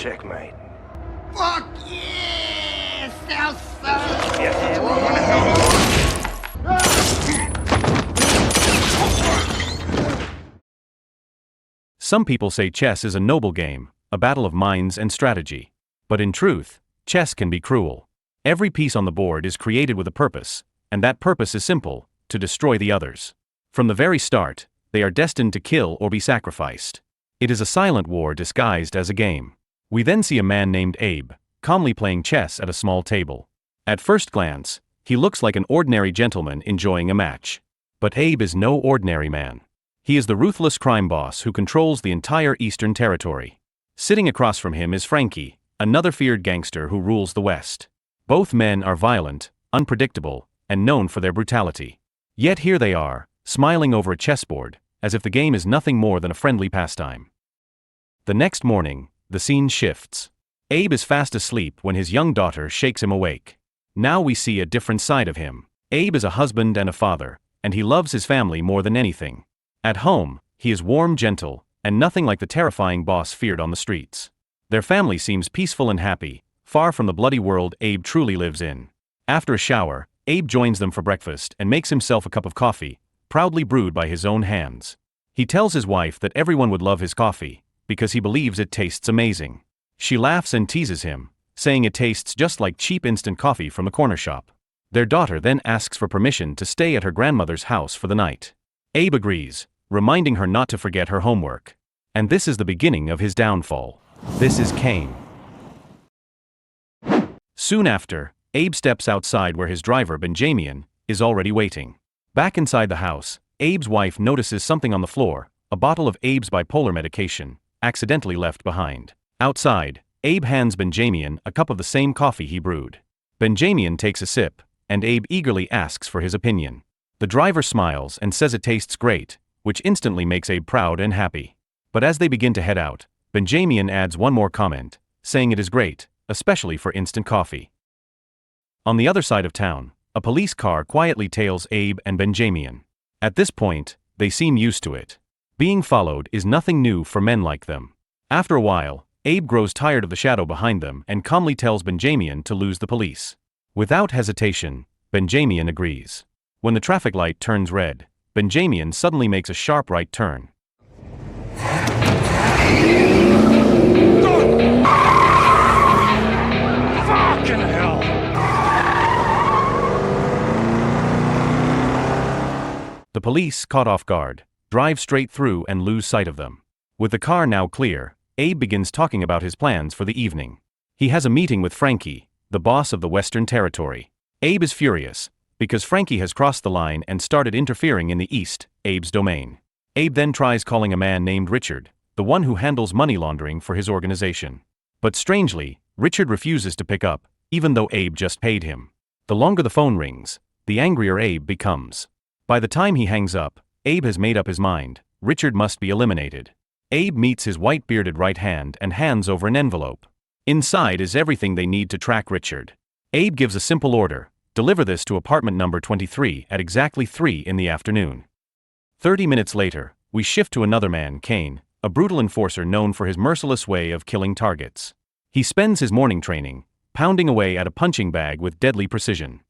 Checkmate. Fuck yeah! South Side! Yeah, we're gonna help. Some people say chess is a noble game, a battle of minds and strategy. But in truth, chess can be cruel. Every piece on the board is created with a purpose, and that purpose is simple: to destroy the others. From the very start, they are destined to kill or be sacrificed. It is a silent war disguised as a game. We then see a man named Abe, calmly playing chess at a small table. At first glance, he looks like an ordinary gentleman enjoying a match. But Abe is no ordinary man. He is the ruthless crime boss who controls the entire Eastern Territory. Sitting across from him is Frankie, another feared gangster who rules the West. Both men are violent, unpredictable, and known for their brutality. Yet here they are, smiling over a chessboard, as if the game is nothing more than a friendly pastime. The next morning, the scene shifts. Abe is fast asleep when his young daughter shakes him awake. Now we see a different side of him. Abe is a husband and a father, and he loves his family more than anything. At home, he is warm, gentle, and nothing like the terrifying boss feared on the streets. Their family seems peaceful and happy, far from the bloody world Abe truly lives in. After a shower, Abe joins them for breakfast and makes himself a cup of coffee, proudly brewed by his own hands. He tells his wife that everyone would love his coffee, because he believes it tastes amazing. She laughs and teases him, saying it tastes just like cheap instant coffee from a corner shop. Their daughter then asks for permission to stay at her grandmother's house for the night. Abe agrees, reminding her not to forget her homework. And this is the beginning of his downfall. This is Kane. Soon after, Abe steps outside where his driver Benjamin is already waiting. Back inside the house, Abe's wife notices something on the floor, a bottle of Abe's bipolar medication, accidentally left behind. Outside, Abe hands Benjamin a cup of the same coffee he brewed. Benjamin takes a sip, and Abe eagerly asks for his opinion. The driver smiles and says it tastes great, which instantly makes Abe proud and happy. But as they begin to head out, Benjamin adds one more comment, saying it is great, especially for instant coffee. On the other side of town, a police car quietly tails Abe and Benjamin. At this point, they seem used to it. Being followed is nothing new for men like them. After a while, Abe grows tired of the shadow behind them and calmly tells Benjamin to lose the police. Without hesitation, Benjamin agrees. When the traffic light turns red, Benjamin suddenly makes a sharp right turn. Fucking hell! The police, caught off guard, drive straight through and lose sight of them. With the car now clear, Abe begins talking about his plans for the evening. He has a meeting with Frankie, the boss of the Western Territory. Abe is furious, because Frankie has crossed the line and started interfering in the East, Abe's domain. Abe then tries calling a man named Richard, the one who handles money laundering for his organization. But strangely, Richard refuses to pick up, even though Abe just paid him. The longer the phone rings, the angrier Abe becomes. By the time he hangs up, Abe has made up his mind: Richard must be eliminated. Abe meets his white-bearded right hand and hands over an envelope. Inside is everything they need to track Richard. Abe gives a simple order: deliver this to apartment number 23 at exactly 3 in the afternoon. 30 minutes later, we shift to another man, Kane, a brutal enforcer known for his merciless way of killing targets. He spends his morning training, pounding away at a punching bag with deadly precision.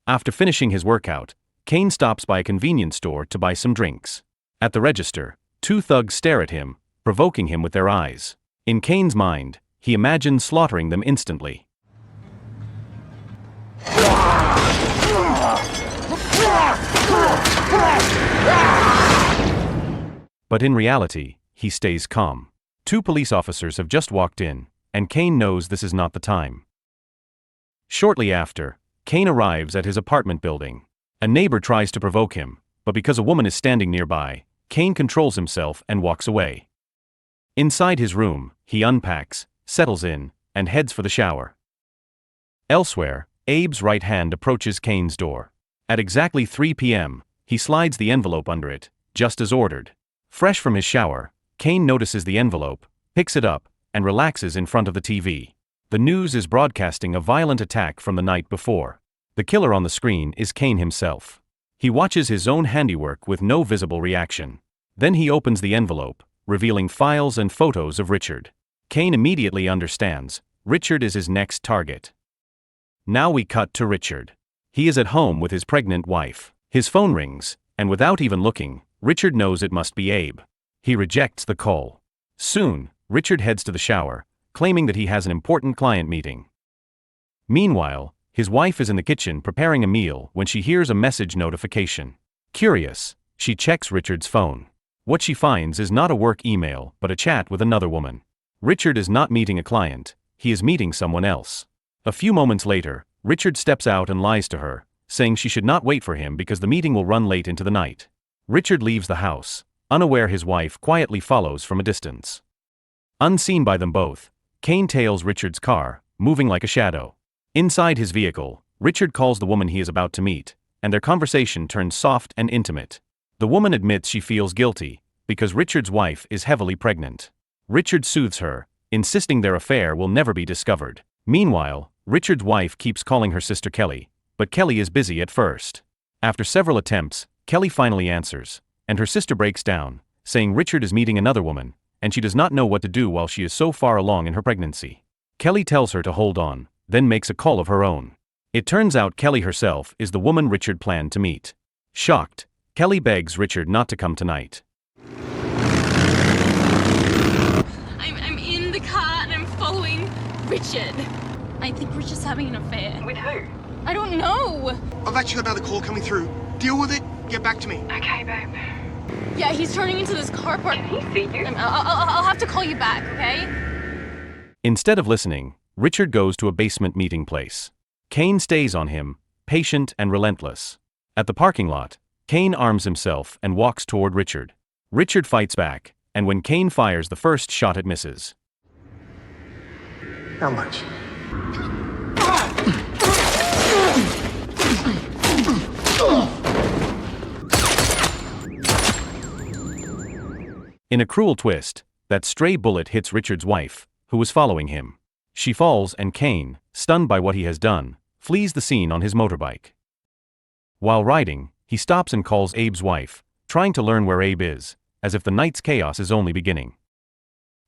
After finishing his workout, Kane stops by a convenience store to buy some drinks. At the register, two thugs stare at him, provoking him with their eyes. In Kane's mind, he imagines slaughtering them instantly. But in reality, he stays calm. Two police officers have just walked in, and Kane knows this is not the time. Shortly after, Kane arrives at his apartment building. A neighbor tries to provoke him, but because a woman is standing nearby, Kane controls himself and walks away. Inside his room, he unpacks, settles in, and heads for the shower. Elsewhere, Abe's right hand approaches Kane's door. At exactly 3 p.m., he slides the envelope under it, just as ordered. Fresh from his shower, Kane notices the envelope, picks it up, and relaxes in front of the TV. The news is broadcasting a violent attack from the night before. The killer on the screen is Kane himself. He watches his own handiwork with no visible reaction. Then he opens the envelope, revealing files and photos of Richard. Kane immediately understands. Richard is his next target. Now we cut to Richard. He is at home with his pregnant wife. His phone rings, and without even looking, Richard knows it must be Abe. He rejects the call. Soon, Richard heads to the shower, claiming that he has an important client meeting. Meanwhile, his wife is in the kitchen preparing a meal when she hears a message notification. Curious, she checks Richard's phone. What she finds is not a work email but a chat with another woman. Richard is not meeting a client, he is meeting someone else. A few moments later, Richard steps out and lies to her, saying she should not wait for him because the meeting will run late into the night. Richard leaves the house, unaware his wife quietly follows from a distance. Unseen by them both, Kane tails Richard's car, moving like a shadow. Inside his vehicle, Richard calls the woman he is about to meet, and their conversation turns soft and intimate. The woman admits she feels guilty, because Richard's wife is heavily pregnant. Richard soothes her, insisting their affair will never be discovered. Meanwhile, Richard's wife keeps calling her sister Kelly, but Kelly is busy at first. After several attempts, Kelly finally answers, and her sister breaks down, saying Richard is meeting another woman, and she does not know what to do while she is so far along in her pregnancy. Kelly tells her to hold on, then makes a call of her own. It turns out Kelly herself is the woman Richard planned to meet. Shocked, Kelly begs Richard not to come tonight. I'm in the car and I'm following Richard. I think Richard's having an affair. With who? I don't know. I've actually got another call coming through. Deal with it, get back to me. Okay, babe. Yeah, he's turning into this car park. Can he see you? I'll have to call you back, okay? Instead of listening, Richard goes to a basement meeting place. Kane stays on him, patient and relentless. At the parking lot, Kane arms himself and walks toward Richard. Richard fights back, and when Kane fires the first shot it misses. How much? In a cruel twist, that stray bullet hits Richard's wife, who was following him. She falls and Kane, stunned by what he has done, flees the scene on his motorbike. While riding, he stops and calls Abe's wife, trying to learn where Abe is, as if the night's chaos is only beginning.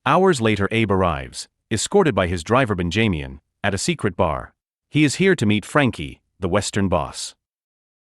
Hours later Abe arrives, escorted by his driver Benjamian, at a secret bar. He is here to meet Frankie, the Western boss.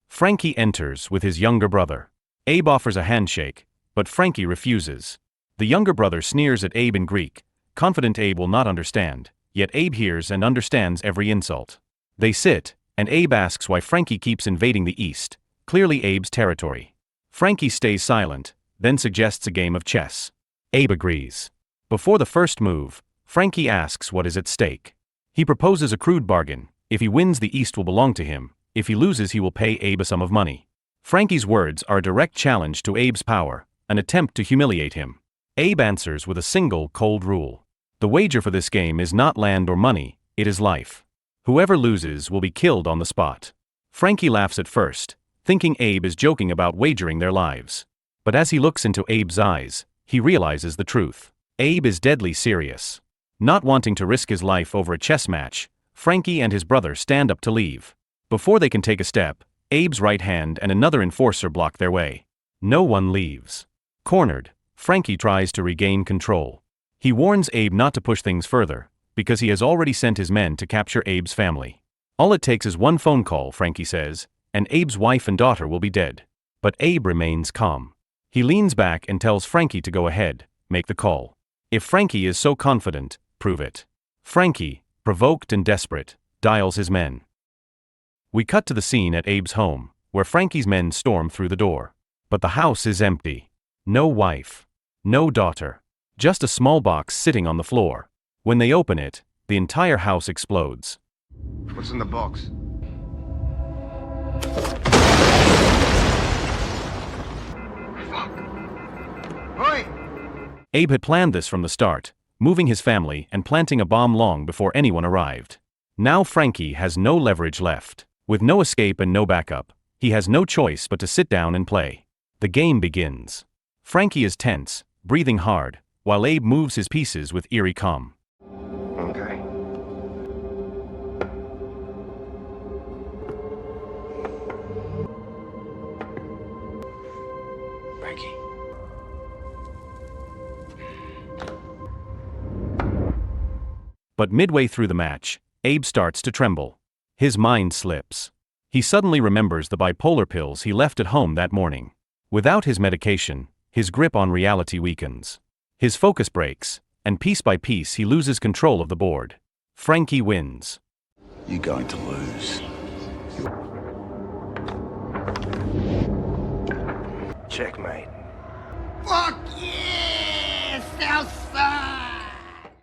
Frankie enters with his younger brother. Abe offers a handshake, but Frankie refuses. The younger brother sneers at Abe in Greek, confident Abe will not understand, yet Abe hears and understands every insult. They sit, and Abe asks why Frankie keeps invading the East, clearly Abe's territory. Frankie stays silent, then suggests a game of chess. Abe agrees. Before the first move, Frankie asks what is at stake. He proposes a crude bargain: if he wins the East will belong to him, if he loses he will pay Abe a sum of money. Frankie's words are a direct challenge to Abe's power, an attempt to humiliate him. Abe answers with a single, cold rule. The wager for this game is not land or money, it is life. Whoever loses will be killed on the spot. Frankie laughs at first, thinking Abe is joking about wagering their lives. But as he looks into Abe's eyes, he realizes the truth. Abe is deadly serious. Not wanting to risk his life over a chess match, Frankie and his brother stand up to leave. Before they can take a step, Abe's right hand and another enforcer block their way. No one leaves. Cornered, Frankie tries to regain control. He warns Abe not to push things further, because he has already sent his men to capture Abe's family. All it takes is one phone call, Frankie says, and Abe's wife and daughter will be dead. But Abe remains calm. He leans back and tells Frankie to go ahead, make the call. If Frankie is so confident, prove it. Frankie, provoked and desperate, dials his men. We cut to the scene at Abe's home, where Frankie's men storm through the door. But the house is empty. No wife. No daughter. Just a small box sitting on the floor. When they open it, the entire house explodes. What's in the box? Fuck. Oi! Abe had planned this from the start, moving his family and planting a bomb long before anyone arrived. Now Frankie has no leverage left. With no escape and no backup, he has no choice but to sit down and play. The game begins. Frankie is tense, breathing hard, while Abe moves his pieces with eerie calm. Okay. Frankie. But midway through the match, Abe starts to tremble. His mind slips. He suddenly remembers the bipolar pills he left at home that morning. Without his medication, his grip on reality weakens. His focus breaks, and piece by piece he loses control of the board. Frankie wins. You're going to lose. Checkmate. Fuck yeah! Southside!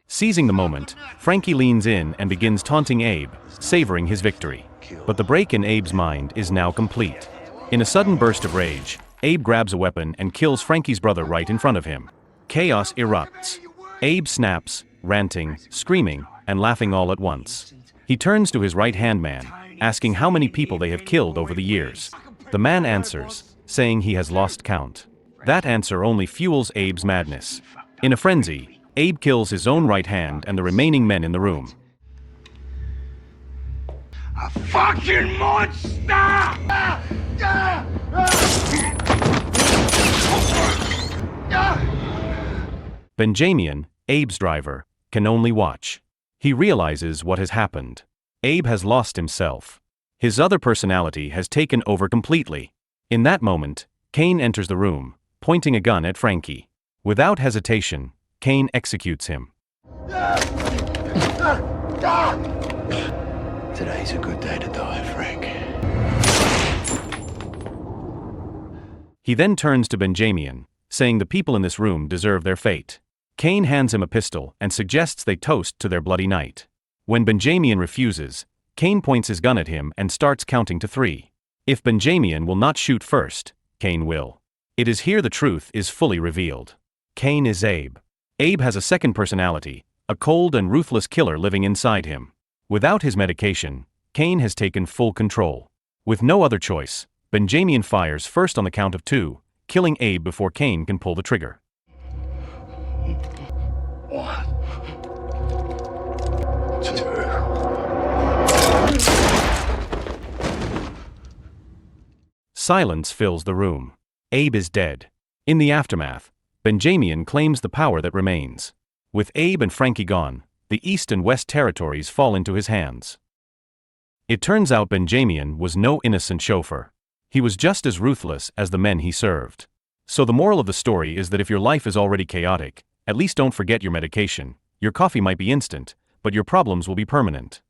Seizing the moment, Frankie leans in and begins taunting Abe, savoring his victory. But the break in Abe's mind is now complete. In a sudden burst of rage, Abe grabs a weapon and kills Frankie's brother right in front of him. Chaos erupts. Abe snaps, ranting, screaming, and laughing all at once. He turns to his right-hand man, asking how many people they have killed over the years. The man answers, saying he has lost count. That answer only fuels Abe's madness. In a frenzy, Abe kills his own right hand and the remaining men in the room. A fucking monster! Benjamian, Abe's driver, can only watch. He realizes what has happened. Abe has lost himself. His other personality has taken over completely. In that moment, Kane enters the room, pointing a gun at Frankie. Without hesitation, Kane executes him. Today's a good day to die, Frank. He then turns to Benjamian, saying the people in this room deserve their fate. Kane hands him a pistol and suggests they toast to their bloody night. When Benjamian refuses, Kane points his gun at him and starts counting to 3. If Benjamian will not shoot first, Kane will. It is here the truth is fully revealed. Kane is Abe. Abe has a second personality, a cold and ruthless killer living inside him. Without his medication, Kane has taken full control. With no other choice, Benjamian fires first on the count of 2, killing Abe before Kane can pull the trigger. 1, 2. Silence fills the room. Abe is dead. In the aftermath, Benjamian claims the power that remains. With Abe and Frankie gone, the East and West territories fall into his hands. It turns out Benjamian was no innocent chauffeur. He was just as ruthless as the men he served. So the moral of the story is that if your life is already chaotic, at least don't forget your medication. Your coffee might be instant, but your problems will be permanent.